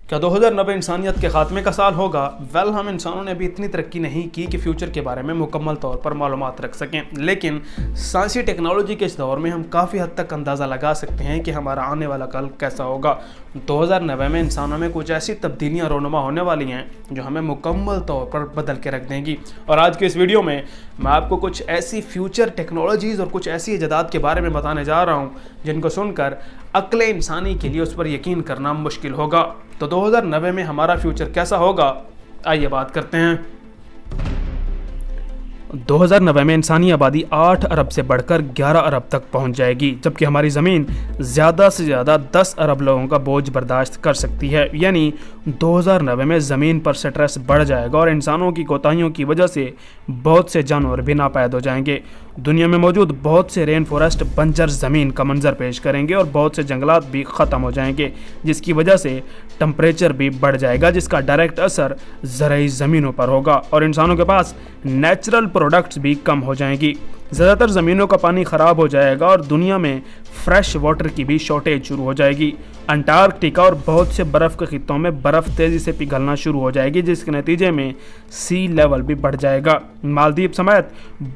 क्या 2090 इंसानियत के खात्मे का साल होगा? हम इंसानों ने अभी इतनी तरक्की नहीं की कि फ्यूचर के बारे में मुकम्मल तौर पर मालूमात रख सकें, लेकिन साइंसी टेक्नोलॉजी के इस दौर में हम काफ़ी हद तक अंदाज़ा लगा सकते हैं कि हमारा आने वाला कल कैसा होगा। 2090 में इंसानों में कुछ ऐसी तब्दीलियाँ रोनुमा होने वाली हैं जो हमें मुकम्मल तौर पर बदल के रख देंगी। और आज के इस वीडियो में मैं आपको कुछ ऐसी फ्यूचर टेक्नोलॉजीज़ और कुछ ऐसी इजादात के बारे में बताने जा रहा हूँ जिनको सुनकर अक्ल इंसानी के लिए उस पर यकीन करना मुश्किल होगा। तो 2090 में हमारा फ्यूचर कैसा होगा, आइए बात करते हैं। 2090 में इंसानी आबादी 8 अरब से बढ़कर 11 अरब तक पहुंच जाएगी, जबकि हमारी ज़मीन ज़्यादा से ज़्यादा 10 अरब लोगों का बोझ बर्दाश्त कर सकती है। यानी 2090 में ज़मीन पर स्ट्रेस बढ़ जाएगा और इंसानों की कोताहियों की वजह से बहुत से जानवर भी नापैद हो जाएंगे। दुनिया में मौजूद बहुत से रेन फॉरेस्ट बंजर ज़मीन का मंजर पेश करेंगे और बहुत से जंगलात भी ख़त्म हो जाएंगे, जिसकी वजह से टेम्परेचर भी बढ़ जाएगा, जिसका डायरेक्ट असर ज़रई ज़मीनों पर होगा और इंसानों के पास नेचुरल प्रोडक्ट्स भी कम हो जाएंगी। ज़्यादातर ज़मीनों का पानी ख़राब हो जाएगा और दुनिया में फ्रेश वाटर की भी शॉर्टेज शुरू हो जाएगी। अंटार्कटिका और बहुत से बर्फ़ के खित्तों में बर्फ़ तेज़ी से पिघलना शुरू हो जाएगी, जिसके नतीजे में सी लेवल भी बढ़ जाएगा। मालदीव समेत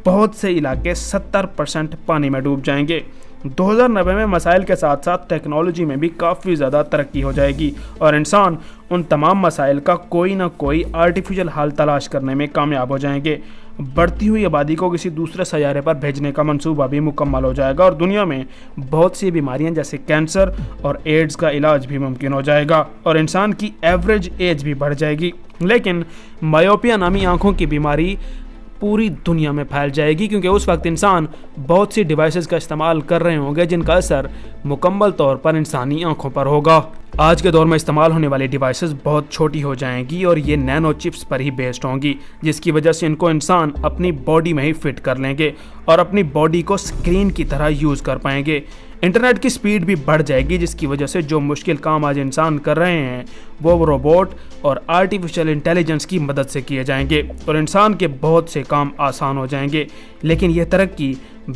बहुत से इलाके 70% पानी में डूब जाएंगे। 2090 में मसाइल के साथ साथ टेक्नोलॉजी में भी काफ़ी ज़्यादा तरक्की हो जाएगी और इंसान उन तमाम मसाइल का कोई ना कोई आर्टिफिशियल हल तलाश करने में कामयाब हो जाएंगे। बढ़ती हुई आबादी को किसी दूसरे सैयारे पर भेजने का मंसूबा भी मुकम्मल हो जाएगा और दुनिया में बहुत सी बीमारियां जैसे कैंसर और एड्स का इलाज भी मुमकिन हो जाएगा और इंसान की एवरेज एज भी बढ़ जाएगी। लेकिन मायोपिया नामी आँखों की बीमारी पूरी दुनिया में फैल जाएगी, क्योंकि उस वक्त इंसान बहुत सी डिवाइसेस का इस्तेमाल कर रहे होंगे जिनका असर मुकम्मल तौर पर इंसानी आंखों पर होगा। आज के दौर में इस्तेमाल होने वाली डिवाइसेस बहुत छोटी हो जाएंगी और ये नैनो चिप्स पर ही बेस्ड होंगी, जिसकी वजह से इनको इंसान अपनी बॉडी में ही फिट कर लेंगे और अपनी बॉडी को स्क्रीन की तरह यूज़ कर पाएंगे। इंटरनेट की स्पीड भी बढ़ जाएगी, जिसकी वजह से जो मुश्किल काम आज इंसान कर रहे हैं वो रोबोट और आर्टिफिशियल इंटेलिजेंस की मदद से किए जाएंगे और इंसान के बहुत से काम आसान हो जाएंगे। लेकिन यह तरक्की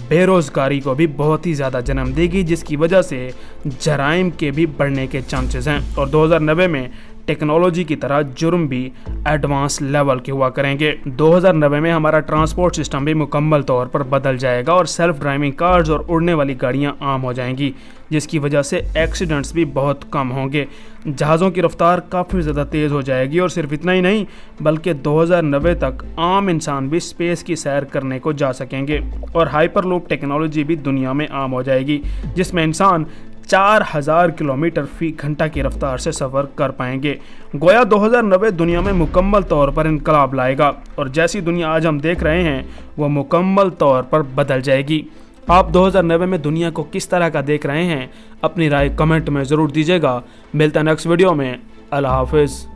बेरोज़गारी को भी बहुत ही ज़्यादा जन्म देगी, जिसकी वजह से जराइम के भी बढ़ने के चांसेस हैं और 2090 में टेक्नोलॉजी की तरह जुर्म भी एडवांस लेवल के हुआ करेंगे। 2090 में हमारा ट्रांसपोर्ट सिस्टम भी मुकम्मल तौर पर बदल जाएगा और सेल्फ ड्राइविंग कार्स और उड़ने वाली गाड़ियां आम हो जाएंगी, जिसकी वजह से एक्सीडेंट्स भी बहुत कम होंगे। जहाज़ों की रफ्तार काफ़ी ज़्यादा तेज़ हो जाएगी और सिर्फ इतना ही नहीं बल्कि 2090 तक आम इंसान भी स्पेस की सैर करने को जा सकेंगे और हाइपरलूप टेक्नोलॉजी भी दुनिया में आम हो जाएगी, जिसमें इंसान 4000 किलोमीटर फी घंटा की रफ्तार से सफ़र कर पाएंगे। गोया 2090 दुनिया में मुकम्मल तौर पर इनकलाब लाएगा और जैसी दुनिया आज हम देख रहे हैं वो मुकम्मल तौर पर बदल जाएगी। आप 2090 में दुनिया को किस तरह का देख रहे हैं, अपनी राय कमेंट में ज़रूर दीजिएगा। मिलता है नेक्स्ट वीडियो में। अल्लाह हाफिज़।